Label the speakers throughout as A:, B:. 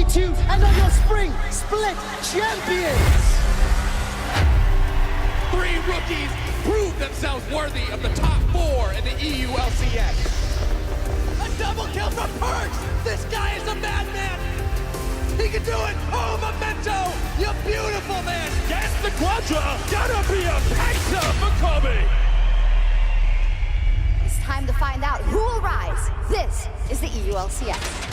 A: G2 and are your spring split champions!
B: 3 rookies prove themselves worthy of the top 4 in the EU LCS.
C: A double kill from Perks! This guy is a madman! He can do it! Oh, Memento! You beautiful man!
B: Guess the Quadra gonna be a penta for Kobe!
D: It's time to find out who will rise. This is the EU LCS.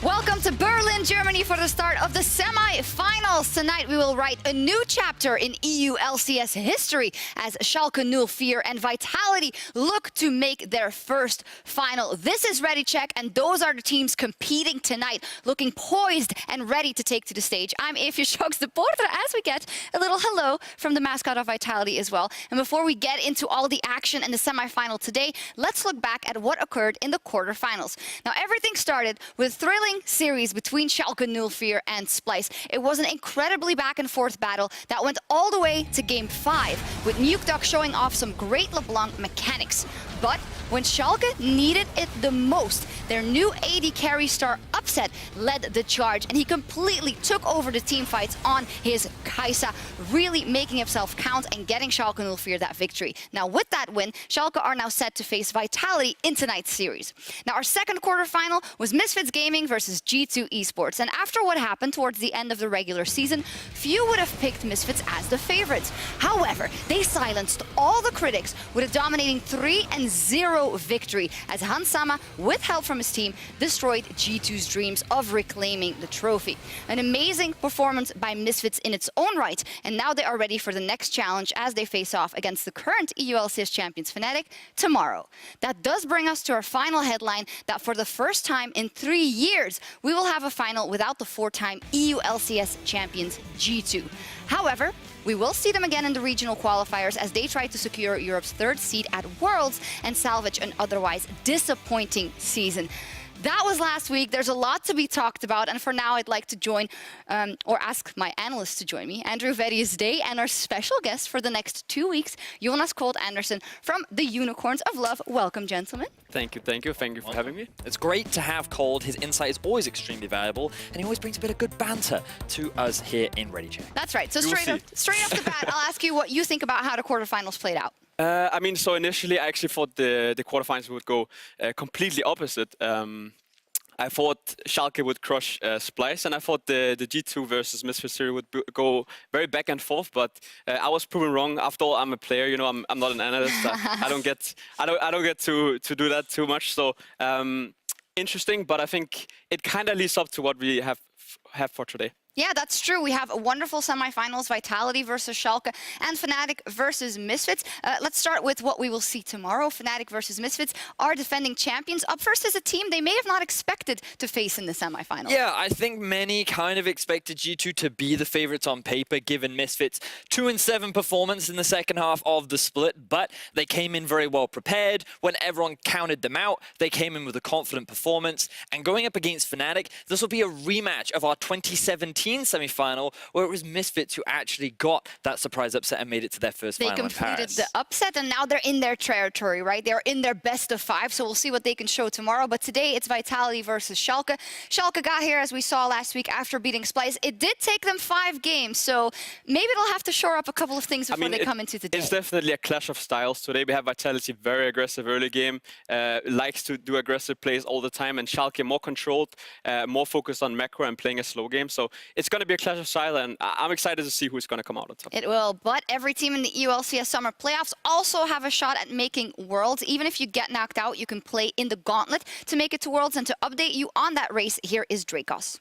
D: Welcome to Berlin, Germany for the start of the semi-finals. Tonight we will write a new chapter in EU LCS history as Schalke 04 and Vitality look to make their first final. This is Ready Check, and those are the teams competing tonight, looking poised and ready to take to the stage. I'm Evie Schoks de Porter, as we get a little hello from the mascot of Vitality as well. And before we get into all the action in the semi-final today, let's look back at what occurred in the quarterfinals. Now, everything started with thrilling series between Schalke 04 and Splice. It was an incredibly back and forth battle that went all the way to game 5, with Nukeduck showing off some great LeBlanc mechanics. But when Schalke needed it the most, their new AD carry star Upset led the charge, and he completely took over the team fights on his Kai'Sa, really making himself count and getting Schalke 04 that victory. Now with that win, Schalke are now set to face Vitality in tonight's series. Now our second quarterfinal was Misfits Gaming versus G2 Esports, and after what happened towards the end of the regular season, few would have picked Misfits as the favorites. However, they silenced all the critics with a dominating 3-0 victory as Hans Sama, with help from his team, destroyed G2's dreams of reclaiming the trophy. An amazing performance by Misfits in its own right, and now they are ready for the next challenge as they face off against the current EU LCS champions Fnatic tomorrow. That does bring us to our final headline, that for the first time in 3 years, we will have a final without the 4-time EU LCS champions G2. However, we will see them again in the regional qualifiers as they try to secure Europe's 3rd seed at Worlds and salvage an otherwise disappointing season. That was last week. There's a lot to be talked about, and for now I'd like to join, or ask my analysts to join me, Andrew Day, and our special guest for the next 2 weeks, Jonas Colt Anderson from the Unicorns of Love. Welcome, gentlemen.
E: Thank you for having me. It's great to have Cold. His insight is always extremely valuable, and he always brings a bit of good banter to us here in Ready Check.
D: That's right. So straight off the bat, I'll ask you what you think about how the quarterfinals played out.
E: So initially I actually thought the quarterfinals would go completely opposite. I thought Schalke would crush Splice, and I thought the G2 versus Misfits series would go very back and forth. But I was proven wrong. After all, I'm a player. You know, I'm not an analyst. I don't get to do that too much. So interesting, but I think it kind of leads up to what we have for today.
D: Yeah, that's true. We have a wonderful semifinals, Vitality versus Schalke and Fnatic versus Misfits. Let's start with what we will see tomorrow. Fnatic versus Misfits are defending champions. Up first is a team they may have not expected to face in the semifinals.
E: Yeah, I think many kind of expected G2 to be the favorites on paper, given Misfits' 2-7 performance in the second half of the split, but they came in very well prepared. When everyone counted them out, they came in with a confident performance. And going up against Fnatic, this will be a rematch of our 2017 semi-final, where it was Misfits who actually got that surprise upset and made it to their first final in Paris.
D: They completed the upset, and now they're in their territory, right? They're in their best of 5, so we'll see what they can show tomorrow. But today, it's Vitality versus Schalke. Schalke got here, as we saw last week, after beating Splice. It did take them 5 games, so maybe they'll have to shore up a couple of things before they come into today.
E: It's definitely a clash of styles. Today we have Vitality, very aggressive early game, likes to do aggressive plays all the time, and Schalke more controlled, more focused on macro and playing a slow game. So it's going to be a clash of style, and I'm excited to see who's going to come out on top.
D: It will, but every team in the EU LCS Summer Playoffs also have a shot at making Worlds. Even if you get knocked out, you can play in the Gauntlet to make it to Worlds, and to update you on that race, here is Dracos.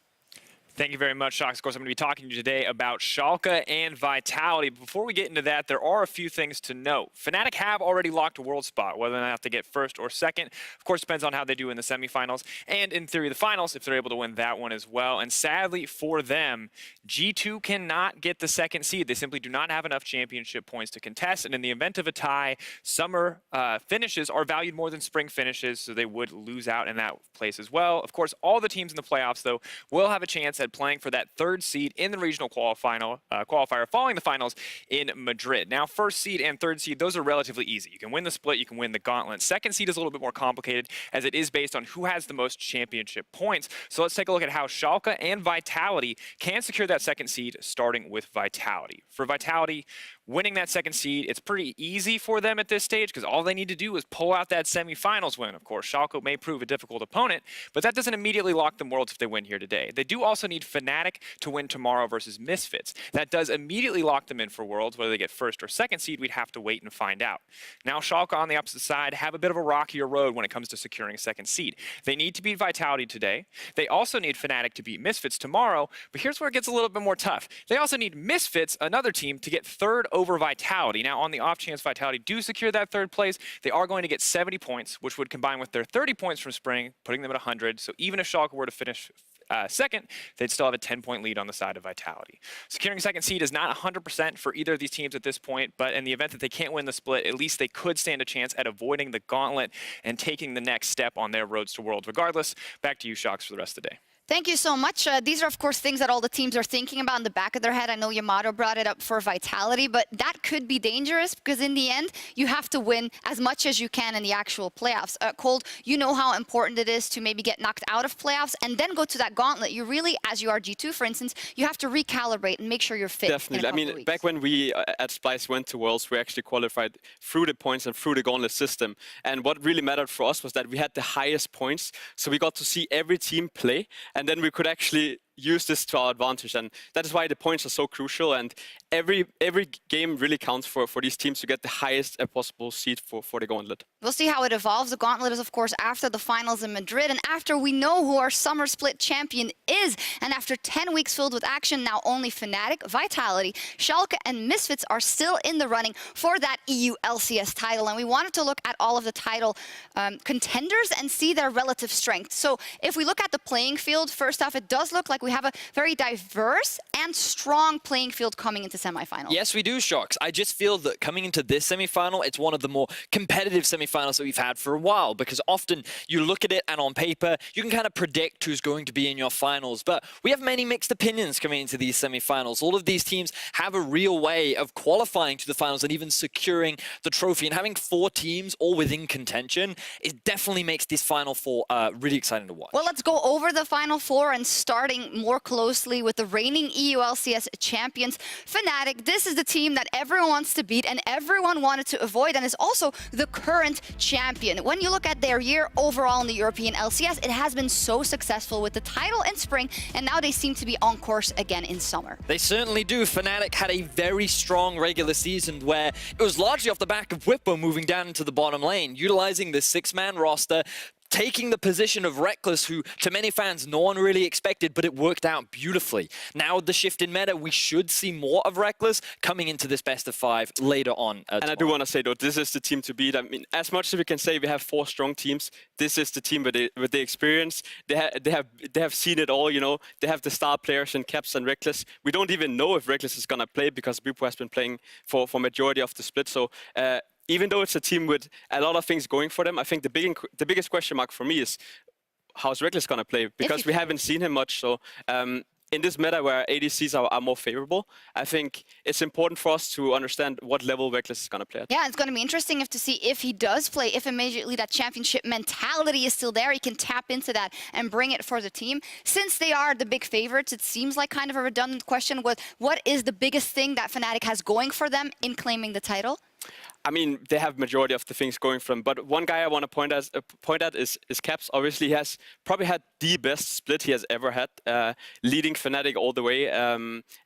F: Thank you very much, Shox. Of course, I'm going to be talking to you today about Schalke and Vitality. But before we get into that, there are a few things to note. Fnatic have already locked a world spot, whether or not they have to get first or second. Of course, depends on how they do in the semifinals, and in theory, the finals, if they're able to win that one as well. And sadly for them, G2 cannot get the second seed. They simply do not have enough championship points to contest. And in the event of a tie, summer finishes are valued more than spring finishes, so they would lose out in that place as well. Of course, all the teams in the playoffs, though, will have a chance at said, playing for that third seed in the regional qualifier following the finals in Madrid. Now, first seed and third seed, those are relatively easy. You can win the split, you can win the gauntlet. Second seed is a little bit more complicated as it is based on who has the most championship points. So let's take a look at how Schalke and Vitality can secure that second seed, starting with Vitality. For Vitality, winning that second seed, it's pretty easy for them at this stage because all they need to do is pull out that semifinals win. Of course, Schalke may prove a difficult opponent, but that doesn't immediately lock them Worlds if they win here today. They do also need Fnatic to win tomorrow versus Misfits. That does immediately lock them in for Worlds. Whether they get first or second seed, we'd have to wait and find out. Now, Schalke on the opposite side have a bit of a rockier road when it comes to securing a second seed. They need to beat Vitality today. They also need Fnatic to beat Misfits tomorrow, but here's where it gets a little bit more tough. They also need Misfits, another team, to get third over Vitality. Now, on the off chance Vitality do secure that third place, they are going to get 70 points, which would combine with their 30 points from Spring, putting them at 100. So even if Schalke were to finish second, they'd still have a 10-point lead on the side of Vitality. Securing second seed is not 100% for either of these teams at this point, but in the event that they can't win the split, at least they could stand a chance at avoiding the gauntlet and taking the next step on their roads to Worlds. Regardless, back to you, Shocks, for the rest of the day.
D: Thank you so much. These are, of course, things that all the teams are thinking about in the back of their head. I know Yamato brought it up for Vitality, but that could be dangerous because in the end, you have to win as much as you can in the actual playoffs. Cold, you know how important it is to maybe get knocked out of playoffs and then go to that gauntlet. You really, as you are G2, for instance, you have to recalibrate and make sure you're fit.
E: Definitely. I mean, back when we at Splice went to Worlds, we actually qualified through the points and through the gauntlet system. And what really mattered for us was that we had the highest points. So we got to see every team play, and then we could actually use this to our advantage, and that is why the points are so crucial, and every game really counts for these teams to get the highest possible seed for the gauntlet.
D: We'll see how it evolves. The gauntlet is, of course, after the finals in Madrid, and after we know who our summer split champion is, and after 10 weeks filled with action, now only Fnatic, Vitality, Schalke, and Misfits are still in the running for that EU LCS title, and we wanted to look at all of the title contenders and see their relative strength. So if we look at the playing field, first off, it does look like we have a very diverse and strong playing field coming into semifinals.
G: Yes, we do, Shocks. I just feel that coming into this semifinal, it's one of the more competitive semifinals that we've had for a while, because often you look at it and on paper, you can kind of predict who's going to be in your finals. But we have many mixed opinions coming into these semifinals. All of these teams have a real way of qualifying to the finals and even securing the trophy. And having 4 teams all within contention, it definitely makes this Final Four really exciting to watch.
D: Well, let's go over the Final Four and starting more closely with the reigning EU LCS champions, Fnatic. This is the team that everyone wants to beat and everyone wanted to avoid, and is also the current champion. When you look at their year overall in the European LCS, it has been so successful with the title in spring, and now they seem to be on course again in summer.
G: They certainly do. Fnatic had a very strong regular season where it was largely off the back of Whippo moving down into the bottom lane, utilizing the 6-man roster, taking the position of Reckless, who to many fans no one really expected, but it worked out beautifully. Now with the shift in meta, we should see more of Reckless coming into this best of 5 later on.
E: And I do want to say, though, this is the team to beat. I mean, as much as we can say we have 4 strong teams, this is the team with the experience. They have seen it all, you know. They have the star players in Caps and Reckless. We don't even know if Reckless is going to play because Bupo has been playing for majority of the split. So even though it's a team with a lot of things going for them, I think the biggest question mark for me is how's Reckless going to play? Because we haven't seen him much. So in this meta where ADCs are more favorable, I think it's important for us to understand what level Reckless is going to play at.
D: Yeah, it's going to be interesting to see if he does play, if immediately that championship mentality is still there, he can tap into that and bring it for the team. Since they are the big favorites, it seems like kind of a redundant question. What is the biggest thing that Fnatic has going for them in claiming the title?
E: I mean, they have majority of the things going for them, but one guy I want to point at is Caps. Obviously, he has probably had the best split he has ever had, leading Fnatic all the way,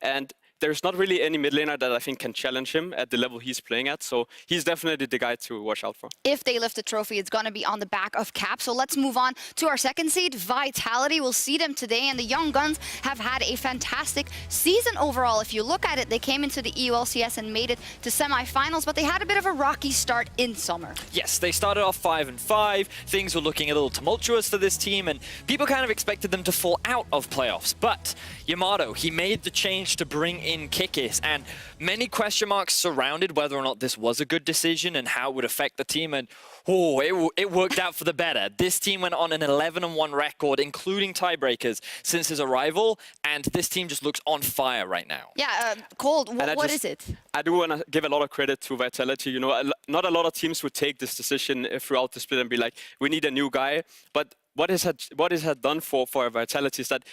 E: and there's not really any mid laner that I think can challenge him at the level he's playing at. So he's definitely the guy to watch out for.
D: If they lift the trophy, it's going to be on the back of Cap. So let's move on to our second seed, Vitality. We'll see them today. And the Young Guns have had a fantastic season overall. If you look at it, they came into the EU LCS and made it to semifinals, but they had a bit of a rocky start in summer.
G: Yes, they started off 5-5. Things were looking a little tumultuous for this team, and people kind of expected them to fall out of playoffs. But Yamato, he made the change to bring in in Kikis, and many question marks surrounded whether or not this was a good decision and how it would affect the team. And it worked out for the better. This team went on an 11-1 record, including tiebreakers, since his arrival, and this team just looks on fire right now.
D: Yeah, Cold, what is it?
E: I do want to give a lot of credit to Vitality. You know, not a lot of teams would take this decision throughout the split and be like, we need a new guy. But what it had done for Vitality is that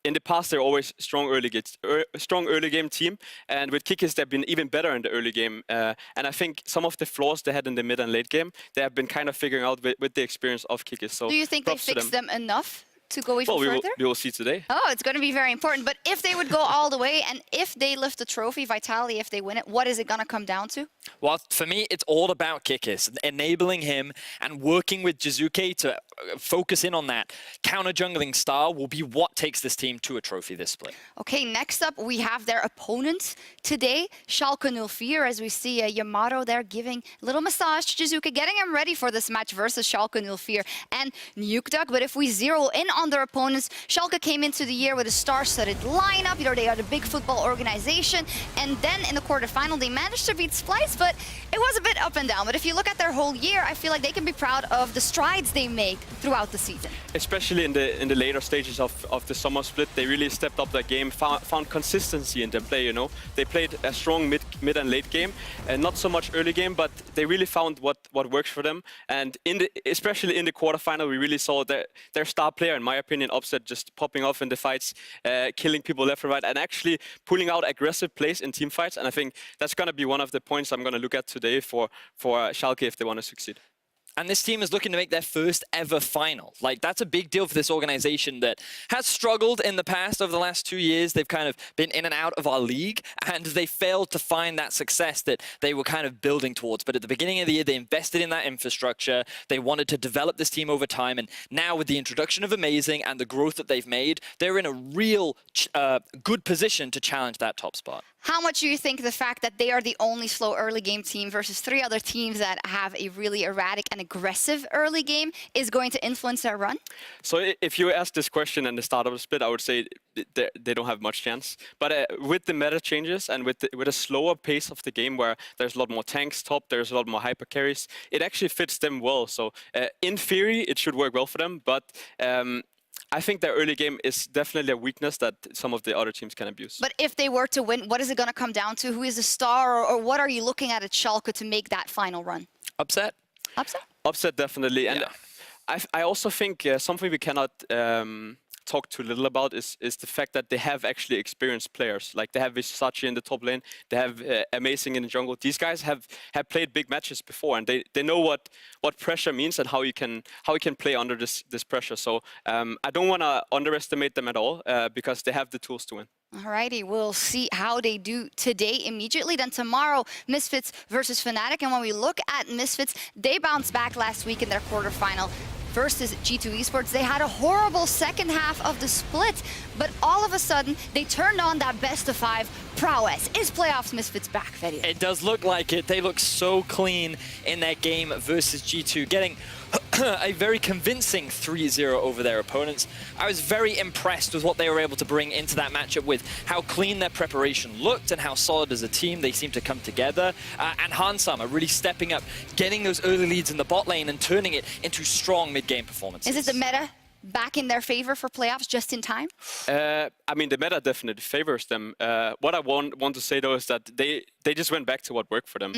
E: in the past, they're always strong early game team, and with Kikis, they've been even better in the early game. And I think some of the flaws they had in the mid and late game, they have been kind of figuring out with the experience of Kikis. So
D: do you think they fixed them enough to go even further?
E: We will see today.
D: Oh, it's going to be very important. But if they would go all the way, and if they lift the trophy, Vitality, if they win it, what is it going to come down to?
G: Well, for me, it's all about Kikis, enabling him and working with Jizuke to focus in on that counter-jungling style will be what takes this team to a trophy this split.
D: Okay, next up, we have their opponents today, Schalke 04, as we see Yamato there giving a little massage to Jizuke, getting him ready for this match versus Schalke 04 and Nukeduck. But if we zero in on their opponents, Schalke came into the year with a star-studded lineup. You know, they are the big football organization. And then in the quarterfinal, they managed to beat Splice, but it was a bit up and down. But if you look at their whole year, I feel like they can be proud of the strides they make throughout the season.
E: Especially in the later stages of the summer split, they really stepped up their game, found consistency in their play. You know, they played a strong mid and late game, and not so much early game, but they really found what works for them. And especially in the quarterfinal, we really saw their star player, in my opinion, Upset, just popping off in the fights, killing people left and right, and actually pulling out aggressive plays in team fights. And I think that's going to be one of the points I'm going to look at today for Schalke if they want to succeed.
G: And this team is looking to make their first ever final. Like, that's a big deal for this organization that has struggled in the past over the last 2 years. They've kind of been in and out of our league, and they failed to find that success that they were kind of building towards. But at the beginning of the year, they invested in that infrastructure. They wanted to develop this team over time. And now with the introduction of Amazing and the growth that they've made, they're in a real good position to challenge that top spot.
D: How much do you think the fact that they are the only slow early game team versus 3 other teams that have a really erratic and aggressive early game is going to influence their run?
E: So if you ask this question in the start of the split, I would say they don't have much chance. But with the meta changes and with a slower pace of the game where there's a lot more tanks top, there's a lot more hyper carries, it actually fits them well. So in theory, it should work well for them. But I think their early game is definitely a weakness that some of the other teams can abuse.
D: But if they were to win, what is it going to come down to? Who is the star, or what are you looking at Schalke to make that final run?
G: Upset?
D: Upset?
E: Upset, definitely. And
G: Yeah.
E: I also think something we cannot talk too little about is the fact that they have actually experienced players. Like they have Visachi in the top lane, they have Amazing in the jungle. These guys have played big matches before, and they know what pressure means and how you can play under this pressure. So I don't want to underestimate them at all because they have the tools to win.
D: Alrighty, we'll see how they do today immediately. Then tomorrow, Misfits versus Fnatic. And when we look at Misfits, they bounced back last week in their quarterfinal versus G2 Esports. They had a horrible second half of the split, but all of a sudden, they turned on that best-of-5 prowess. Is playoffs Misfits back, Fede?
G: It does look like it. They look so clean in that game versus G2, getting a very convincing 3-0 over their opponents. I was very impressed with what they were able to bring into that matchup, with how clean their preparation looked and how solid as a team they seemed to come together. And Hansama really stepping up, getting those early leads in the bot lane and turning it into strong mid-game performances.
D: Is it the meta back in their favor for playoffs just in time?
E: I mean, the meta definitely favors them. What I want to say though is that they just went back to what worked for them.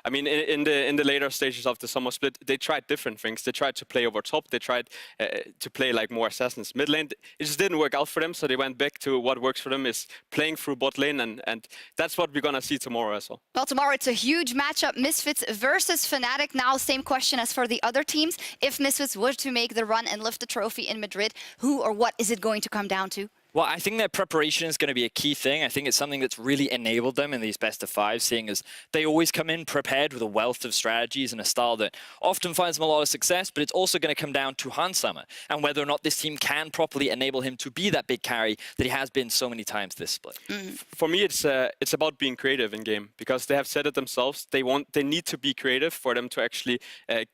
E: I mean, in the later stages of the summer split, they tried different things. They tried to play over top. They tried to play like more assassins mid lane. It just didn't work out for them, so they went back to what works for them, is playing through bot lane, and that's what we're gonna see tomorrow as well.
D: Well, tomorrow it's a huge matchup, Misfits versus Fnatic. Now, same question as for the other teams. If Misfits were to make the run and lift the trophy in Madrid, who or what is it going to come down to?
G: Well, I think their preparation is going to be a key thing. I think it's something that's really enabled them in these best-of-5, seeing as they always come in prepared with a wealth of strategies and a style that often finds them a lot of success, but it's also going to come down to Hansama and whether or not this team can properly enable him to be that big carry that he has been so many times this split.
E: For me, it's about being creative in game, because they have said it themselves. They need to be creative for them to actually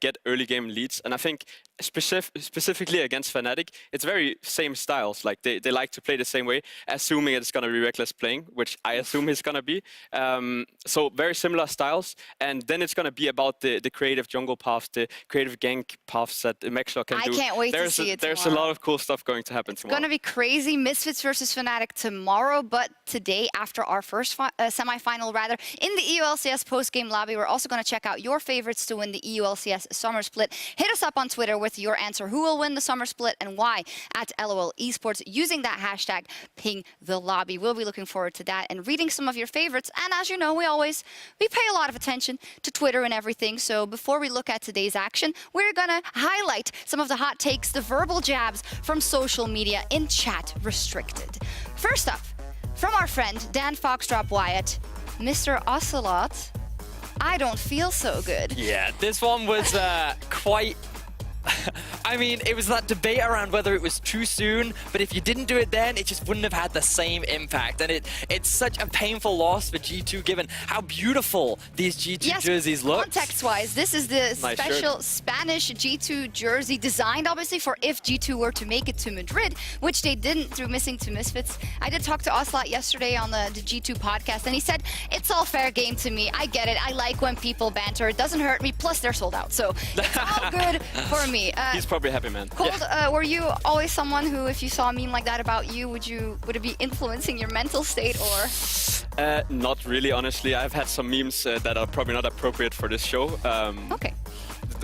E: get early game leads, and I think specifically against Fnatic, it's very same styles. Like they like to play play the same way, assuming it's going to be Reckless playing, which I assume he's going to be. So very similar styles, and then it's going to be about the creative jungle paths, the creative gank paths that Mexler can do.
D: I can't wait to see it
E: There's a
D: tomorrow.
E: lot of cool stuff going to happen tomorrow.
D: It's going to be crazy. Misfits versus Fnatic tomorrow, but today, after our first semi-final, rather, in the EULCS post-game lobby, we're also going to check out your favorites to win the EULCS Summer Split. Hit us up on Twitter with your answer. Who will win the Summer Split and why? At LOL Esports, using that hashtag #PingTheLobby. We'll be looking forward to that and reading some of your favorites. And as you know, we pay a lot of attention to Twitter and everything. So before we look at today's action, we're going to highlight some of the hot takes, the verbal jabs from social media in chat restricted. First up, from our friend Dan Foxdrop Wyatt, Mr. Ocelot, I don't feel so good.
G: Yeah, this one was quite... I mean, it was that debate around whether it was too soon, but if you didn't do it then, it just wouldn't have had the same impact. And it's such a painful loss for G2, given how beautiful these G2 jerseys look.
D: Context-wise, this is the special Spanish G2 jersey designed, obviously, for if G2 were to make it to Madrid, which they didn't through missing to Misfits. I did talk to Ocelot yesterday on the G2 podcast, and he said, it's all fair game to me. I get it. I like when people banter. It doesn't hurt me. Plus, they're sold out. So it's all good for me.
E: He's probably happy, man.
D: Cold, were you always someone who, if you saw a meme like that about you, would it be influencing your mental state, or?
E: Not really, honestly. I've had some memes that are probably not appropriate for this show.
D: Okay.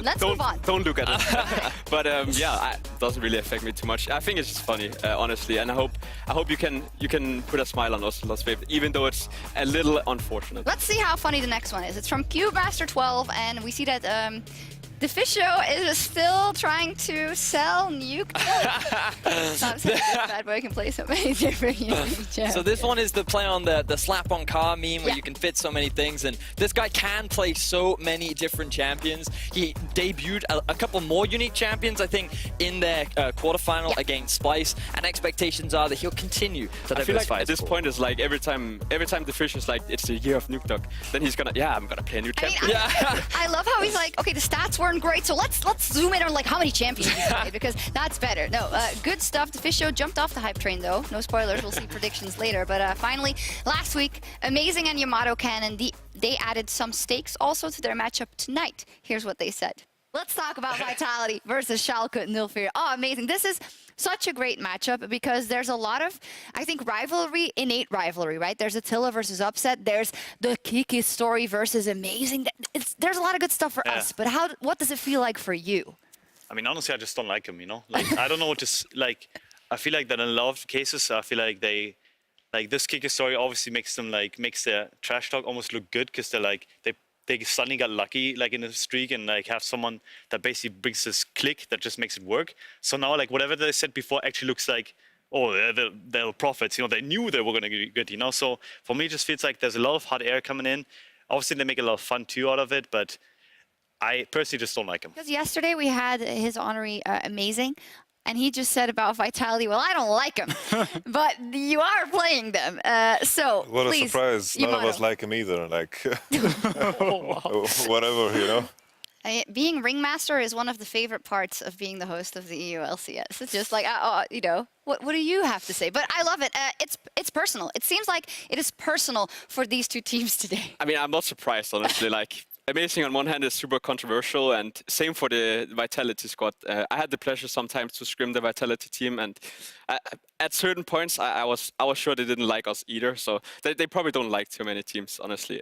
D: Let's move on.
E: Don't look at it. But yeah, it doesn't really affect me too much. I think it's just funny, honestly, and I hope you can put a smile on Ocelot's face, even though it's a little unfortunate.
D: Let's see how funny the next one is. It's from CubeMaster12, and we see that the fish show is still trying to sell Nuke. Stop saying this bad boy can play so many different unique champions.
G: So this one is the play on the slap on car meme where you can fit so many things, and this guy can play so many different champions. He debuted a couple more unique champions, I think, in their quarterfinal against Spice, and expectations are that he'll continue to
E: I feel like
G: diversify
E: at this point is like every time the fish is like, it's the year of Nuke Dog, then he's gonna, I'm gonna play a new champion.
D: I love how he's like, okay, the stats weren't great, so let's zoom in on like how many champions he's played, because that's better. No, good stuff. The fish show jumped off the hype train though. No spoilers. We'll see predictions later. But finally, last week, Amazing and Yamato Cannon, they added some stakes also to their matchup tonight. Here's what they said. Let's talk about Vitality versus Schalke 04. Oh, amazing. This is such a great matchup because there's a lot of, I think, rivalry, innate rivalry, right? There's Attila versus Upset. There's the Kiki story versus Amazing. There's a lot of good stuff for us, but what does it feel like for you?
H: I mean, honestly, I just don't like him, you know? Like, I don't know what to, like, I feel like that in a lot of cases, I feel like this Kiki story obviously makes their trash talk almost look good because they're like, they suddenly got lucky, like in a streak, and like have someone that basically brings this click that just makes it work. So now, like whatever they said before actually looks like, oh, they're prophets. You know, they knew they were going to be good. You know, so for me, it just feels like there's a lot of hot air coming in. Obviously, they make a lot of fun too out of it, but I personally just don't like him.
D: Because yesterday we had his honorary Amazing. And he just said about Vitality, well, I don't like him, but you are playing them. So
I: what
D: please,
I: a surprise. None of us like him either. Like, whatever, you know.
D: Being ringmaster is one of the favorite parts of being the host of the EU LCS. It's just like, you know, what do you have to say? But I love it. It's personal. It seems like it is personal for these two teams today.
E: I mean, I'm not surprised, honestly. Like, Amazing on one hand is super controversial, and same for the Vitality squad. I had the pleasure sometimes to scrim the Vitality team, and at certain points, I was sure they didn't like us either. So they probably don't like too many teams, honestly.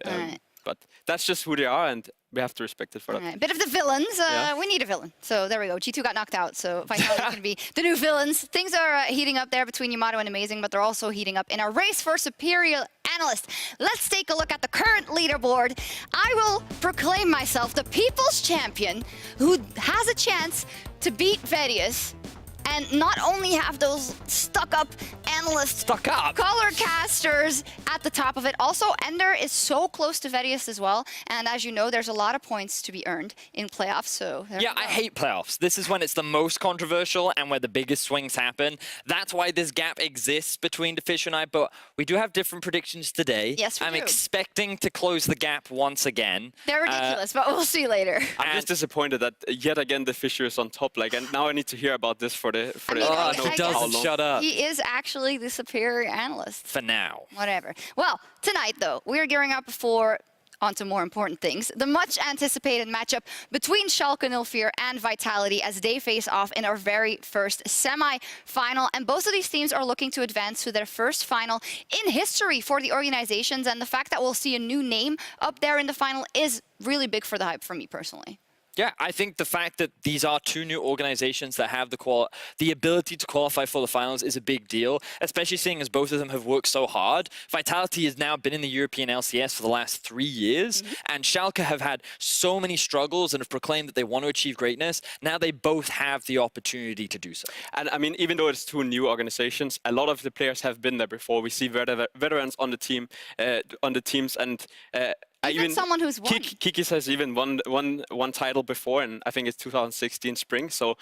E: But that's just who they are, and we have to respect it for that.
D: Right. Bit of the villains. We need a villain. So there we go. G2 got knocked out, so Vitality can be the new villains. Things are heating up there between Yamato and Amazing, but they're also heating up in a race for superior analyst. Let's take a look at the current leaderboard. I will proclaim myself the people's champion who has a chance to beat Vedius and not only have those stuck-up analysts, color casters at the top of it. Also, Ender is so close to Vedius as well, and as you know, there's a lot of points to be earned in playoffs, so...
G: Yeah, I hate playoffs. This is when it's the most controversial and where the biggest swings happen. That's why this gap exists between Fish and I, but we do have different predictions today.
D: Yes, we
G: I'm
D: do.
G: expecting to close the gap once again.
D: They're ridiculous, but we'll see later.
E: I'm just disappointed that yet again the Fisher is on top. Like, and now I need to hear about this for
D: I mean,
G: Oh,
D: I
G: he
D: guess
G: doesn't shut up.
D: He is actually the superior analyst.
G: For now.
D: Whatever. Well, tonight, though, we're gearing up for onto more important things. The much anticipated matchup between Schalke 04 and Vitality as they face off in our very first semi-final. And both of these teams are looking to advance to their first final in history for the organizations. And the fact that we'll see a new name up there in the final is really big for the hype for me personally.
G: Yeah, I think the fact that these are two new organizations that have the ability to qualify for the finals is a big deal, especially seeing as both of them have worked so hard. Vitality has now been in the European LCS for the last 3 years, and Schalke have had so many struggles and have proclaimed that they want to achieve greatness. Now they both have the opportunity to do so.
E: And I mean, even though it's two new organizations, a lot of the players have been there before. We see veterans on the team, on the teams, and
D: even someone who's won.
E: Kikis has even won title before, and I think it's 2016 spring. So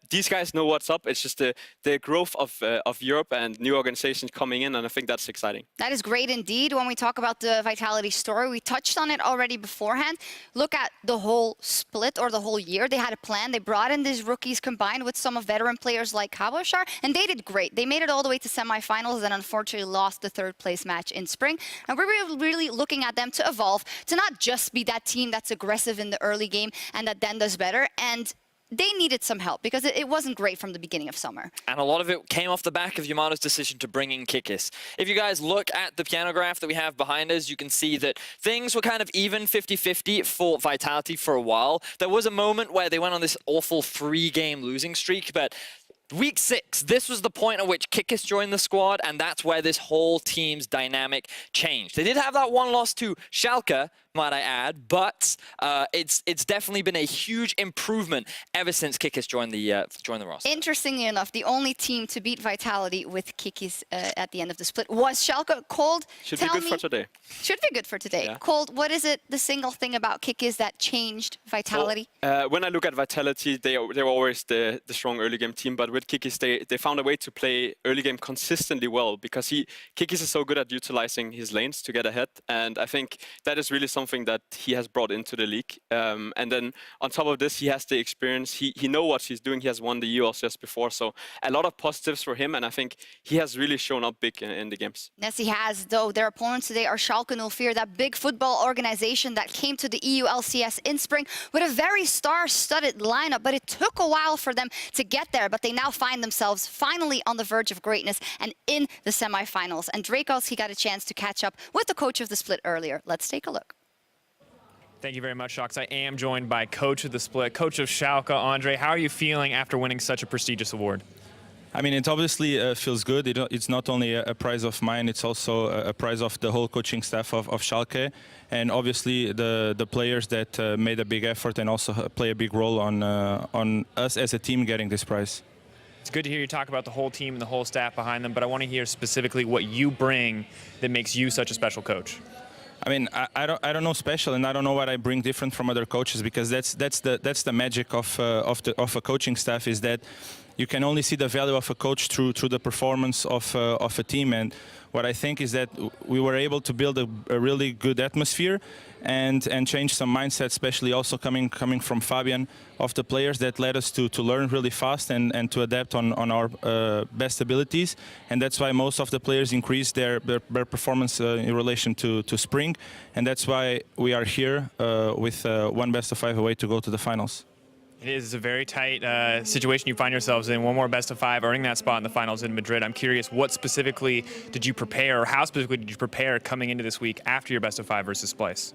E: these guys know what's up. It's just the growth of Europe and new organizations coming in, and I think that's exciting.
D: That is great indeed. When we talk about the Vitality story, we touched on it already beforehand. Look at the whole split or the whole year. They had a plan. They brought in these rookies combined with some of veteran players like Kabashar, and they did great. They made it all the way to semifinals and unfortunately lost the third place match in spring. And we're really looking at them to evolve, to not just be that team that's aggressive in the early game and that then does better. And they needed some help because it wasn't great from the beginning of summer.
G: And a lot of it came off the back of Yamato's decision to bring in Kikis. If you guys look at the piano graph that we have behind us, you can see that things were kind of even 50-50 for Vitality for a while. There was a moment where they went on this awful 3-game losing streak, but Week 6, this was the point at which Kikis joined the squad, and that's where this whole team's dynamic changed. They did have that one loss to Schalke, might I add, but it's definitely been a huge improvement ever since Kikis joined the roster.
D: Interestingly enough, the only team to beat Vitality with Kikis at the end of the split was Schalke. Cold,
E: should be good for today.
D: Should be good for today. Yeah. Cold, what is it, the single thing about Kikis that changed Vitality?
E: Well, when I look at Vitality, they were always the strong early game team, but with Kikis, they found a way to play early game consistently well because Kikis is so good at utilizing his lanes to get ahead, and I think that is really something that he has brought into the league. And then on top of this, he has the experience. He knows what he's doing. He has won the ELCS before, so a lot of positives for him, and I think he has really shown up big in the games.
D: Yes, he has, though. Their opponents today are Schalke 04, that big football organization that came to the EU LCS in spring with a very star-studded lineup, but it took a while for them to get there, but they now find themselves finally on the verge of greatness and in the semifinals. And Dracos, he got a chance to catch up with the coach of the split earlier. Let's take a look.
F: Thank you very much, Shox. I am joined by coach of the split, coach of Schalke, Andre. How are you feeling after winning such a prestigious award?
J: I mean, it obviously feels good. It's not only a prize of mine, it's also a prize of the whole coaching staff of Schalke. And obviously the players that made a big effort and also play a big role on us as a team getting this prize.
F: It's good to hear you talk about the whole team and the whole staff behind them, but I want to hear specifically what you bring that makes you such a special coach.
J: I mean, I don't know special, and I don't know what I bring different from other coaches, because that's the magic of a coaching staff, is that you can only see the value of a coach through the performance of a team. And what I think is that we were able to build a really good atmosphere and change some mindset, especially also coming from Fabian, of the players, that led us to learn really fast and to adapt on our best abilities. And that's why most of the players increased their performance in relation to spring. And that's why we are here with one best of 5 away to go to the finals.
F: It is a very tight situation you find yourselves in. One more best of 5, earning that spot in the finals in Madrid. I'm curious, what specifically did you prepare, or how specifically did you prepare coming into this week after your best of 5 versus Splice?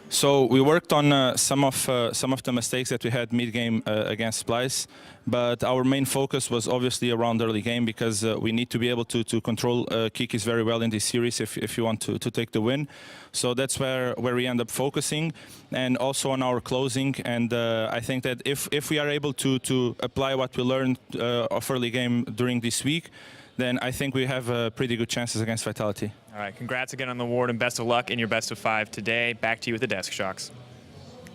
J: So we worked on some of the mistakes that we had mid-game against Splice, but our main focus was obviously around early game, because we need to be able to control Kikis very well in this series if you want to take the win. So that's where we end up focusing, and also on our closing. And I think that if we are able to apply what we learned of early game during this week, then I think we have pretty good chances against Vitality.
F: All right, congrats again on the award, and best of luck in your best of 5 today. Back to you at the desk, Shox.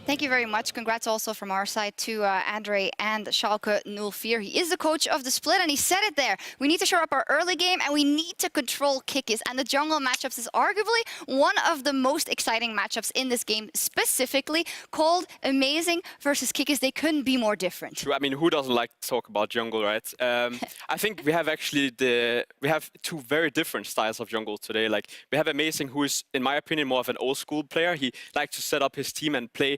D: Thank you very much. Congrats also from our side to Andre and Schalke 04. He is the coach of the split, and he said it there. We need to shore up our early game, and we need to control Kikis. And the jungle matchups is arguably one of the most exciting matchups in this game, specifically called Amazing versus Kikis. They couldn't be more different.
E: True. I mean, who doesn't like to talk about jungle, right? I think we have actually two very different styles of jungle today. Like, we have Amazing, who is, in my opinion, more of an old school player. He likes to set up his team and play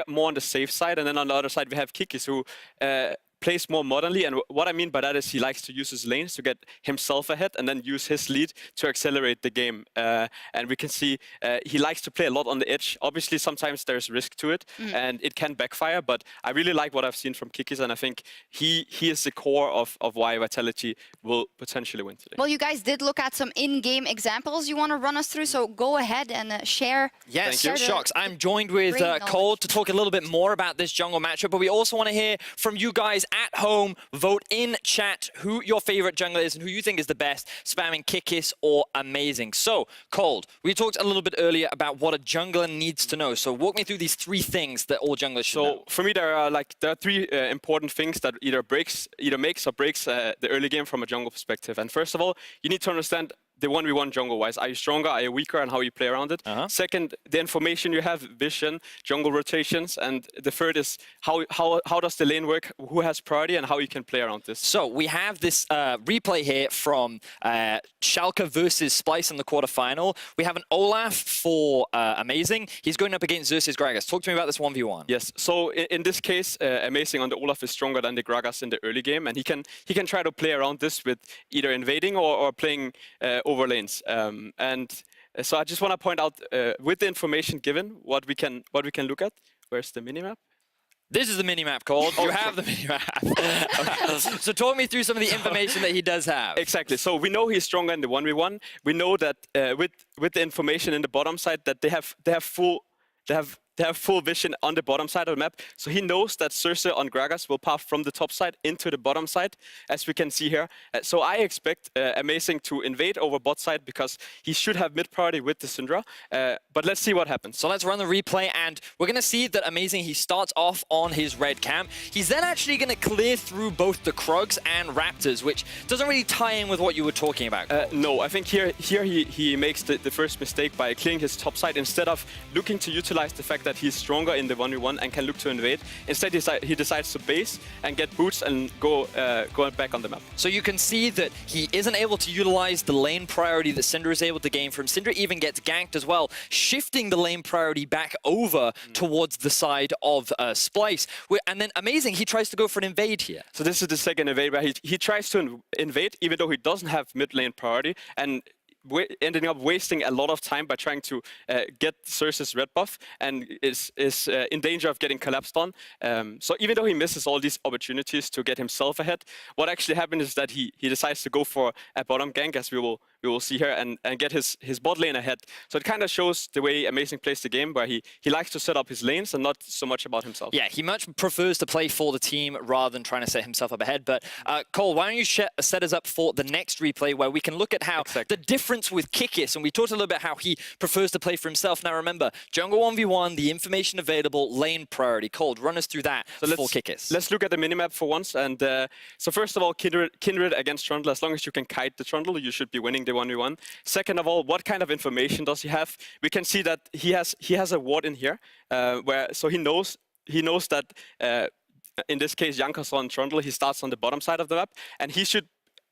E: more on the safe side, and then on the other side we have Kikis, who plays more modernly. And what I mean by that is he likes to use his lanes to get himself ahead and then use his lead to accelerate the game. And we can see he likes to play a lot on the edge. Obviously, sometimes there's risk to it, and it can backfire. But I really like what I've seen from Kikis, and I think he is the core of why Vitality will potentially win today.
D: Well, you guys did look at some in-game examples you want to run us through, so go ahead and share.
G: Yes,
D: share
G: Shocks. I'm joined with Cole to talk a little bit more about this jungle matchup, but we also want to hear from you guys at home. Vote in chat who your favorite jungler is and who you think is the best, spamming Kikis or Amazing. So, Cold, we talked a little bit earlier about what a jungler needs to know. So walk me through these three things that all junglers should know.
E: For me, there are three important things that either makes or breaks the early game from a jungle perspective. And first of all, you need to understand the 1v1 jungle-wise. Are you stronger? Are you weaker? And how you play around it. Second, the information you have, vision, jungle rotations. And the third is how does the lane work, who has priority, and how you can play around this.
G: So we have this replay here from Schalke versus Splice in the quarterfinal. We have an Olaf for Amazing. He's going up against Xerxes Gragas. Talk to me about this 1v1.
E: Yes. So in this case, Amazing on the Olaf is stronger than the Gragas in the early game, and he can try to play around this with either invading or playing over lanes. So I just want to point out with the information given, what we can look at. Where's the minimap?
G: This is the minimap, Cold. You have the minimap. So talk me through some of the information that he does have.
E: Exactly. So we know he's stronger in the 1v1. We know that with the information in the bottom side that they have full vision on the bottom side of the map. So he knows that Cersei on Gragas will path from the top side into the bottom side, as we can see here. So I expect Amazing to invade over bot side because he should have mid priority with the Syndra. But let's see what happens.
G: So let's run the replay, and we're going to see that Amazing, he starts off on his red camp. He's then actually going to clear through both the Krugs and Raptors, which doesn't really tie in with what you were talking about.
E: No, I think here he makes the first mistake by clearing his top side instead of looking to utilize the fact that he's stronger in the 1v1 and can look to invade. Instead, he decides to base and get boots and go back on the map.
G: So you can see that he isn't able to utilize the lane priority that Syndra is able to gain from. Syndra even gets ganked as well, shifting the lane priority back over towards the side of Splice. And then Amazing, he tries to go for an invade here.
E: So this is the second invade where he tries to invade, even though he doesn't have mid lane priority, and ending up wasting a lot of time by trying to get Cersei's red buff, and is in danger of getting collapsed on. So even though he misses all these opportunities to get himself ahead, what actually happened is that he decides to go for a bottom gank, as we will see here, and get his bot lane ahead. So it kind of shows the way Amazing plays the game, where he likes to set up his lanes and not so much about himself.
G: Yeah, he much prefers to play for the team rather than trying to set himself up ahead. But Cole, why don't you set us up for the next replay, where we can look at how the difference with Kikis, and we talked a little bit how he prefers to play for himself. Now remember, jungle 1v1, the information available, lane priority. Cold, run us through that for Kikis.
E: Let's look at the minimap for once. And so first of all, Kindred against Trundle. As long as you can kite the Trundle, you should be winning the 1v1. Second of all, what kind of information does he have? We can see that he has a ward in here, so he knows that in this case, Jankos on Trundle, he starts on the bottom side of the map, and he should,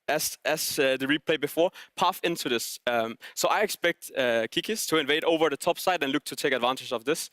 E: as the replay before, path into this. So I expect Kikis to invade over the top side and look to take advantage of this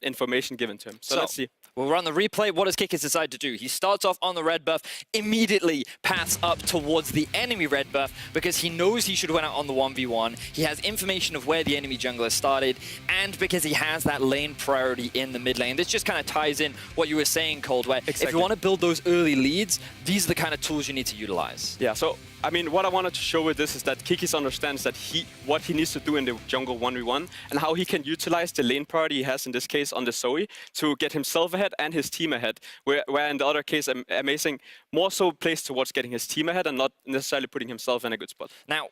E: information given to him. So let's see.
G: We'll run the replay. What does Kikis decide to do? He starts off on the red buff, immediately paths up towards the enemy red buff because he knows he should win out on the 1v1. He has information of where the enemy jungler started, and because he has that lane priority in the mid lane. This just kind of ties in what you were saying, Cold, where if you want to build those early leads, these are the kind of tools you need to utilize.
E: Yeah, so I mean, what I wanted to show with this is that Kikis understands that what he needs to do in the jungle 1v1 and how he can utilize the lane priority he has in this case on the Zoe to get himself ahead and his team ahead. Where in the other case, Amazing more so plays towards getting his team ahead and not necessarily putting himself in a good spot.
G: Now,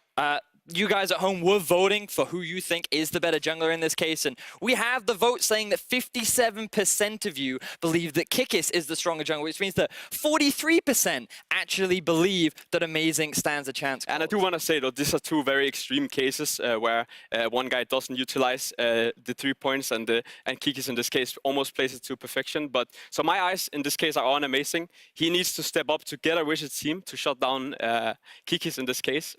G: you guys at home were voting for who you think is the better jungler in this case, and we have the vote saying that 57% of you believe that Kikis is the stronger jungler, which means that 43% actually believe that Amazing stands a chance.
E: And I do want to say, though, these are two very extreme cases where one guy doesn't utilize the 3 points, and Kikis in this case almost plays it to perfection. But so my eyes in this case are on Amazing. He needs to step up together with his team to shut down Kikis in this case.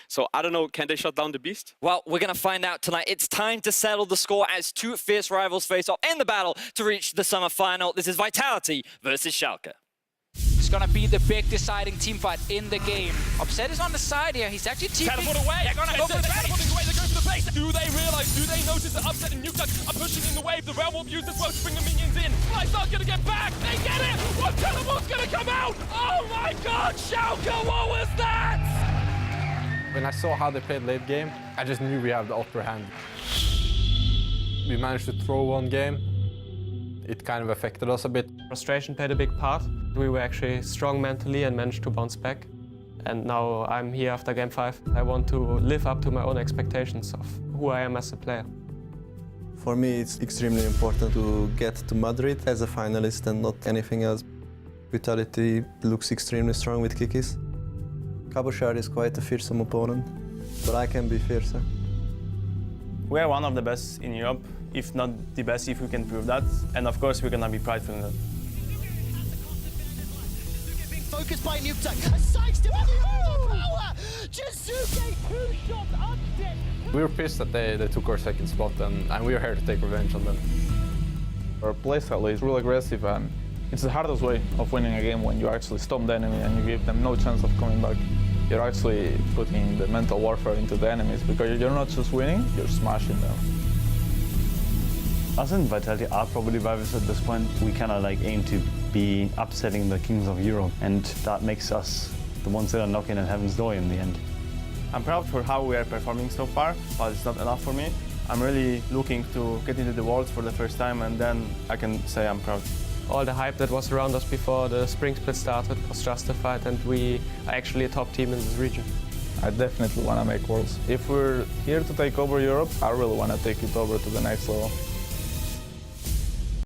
E: So I don't know, can they shut down the Beast?
G: Well, we're going to find out tonight. It's time to settle the score as two fierce rivals face off in the battle to reach the summer final. This is Vitality versus Schalke.
K: It's gonna be the big deciding team fight in the game. Upset is on the side here. He's actually teaming.
B: Teleport away.
K: They're gonna go for the
B: teleporting away. They go for the base. Do they realize? Do they notice that Upset and Nuke are pushing in the wave? The Realm will use this well to bring the minions in. Fly's not gonna get back. They get it. One teleport's gonna come out. Oh my God, Schalke! What was that?
L: When I saw how they played late game, I just knew we have the upper hand. We managed to throw one game. It kind of affected us a bit.
M: Frustration played a big part. We were actually strong mentally and managed to bounce back. And now I'm here after game 5. I want to live up to my own expectations of who I am as a player.
N: For me, it's extremely important to get to Madrid as a finalist and not anything else. Vitality looks extremely strong with Kikis. Cabochard is quite a fearsome opponent, but I can be fiercer.
O: We are one of the best in Europe, if not the best, if we can prove that. And of course, we're gonna be prideful in that.
A: Focused by Nuketech. A sidestep on the overpower! Jizuke, 2 shots upset!
L: We were pissed that they took our second spot, and we were here to take revenge on them.
P: Our playstyle is really aggressive, and it's the hardest way of winning a game when you actually stop the enemy and you give them no chance of coming back. You're actually putting the mental warfare into the enemies, because you're not just winning, you're smashing them.
Q: Us and Vitality are probably rivals at this point. We kind of like aim to be upsetting the kings of Europe, and that makes us the ones that are knocking at heaven's door in the end.
O: I'm proud for how we are performing so far, but it's not enough for me. I'm really looking to get into the Worlds for the first time, and then I can say I'm proud.
M: All the hype that was around us before the spring split started was justified, and we are actually a top team in this region.
P: I definitely want to make Worlds. If we're here to take over Europe, I really want to take it over to the next level.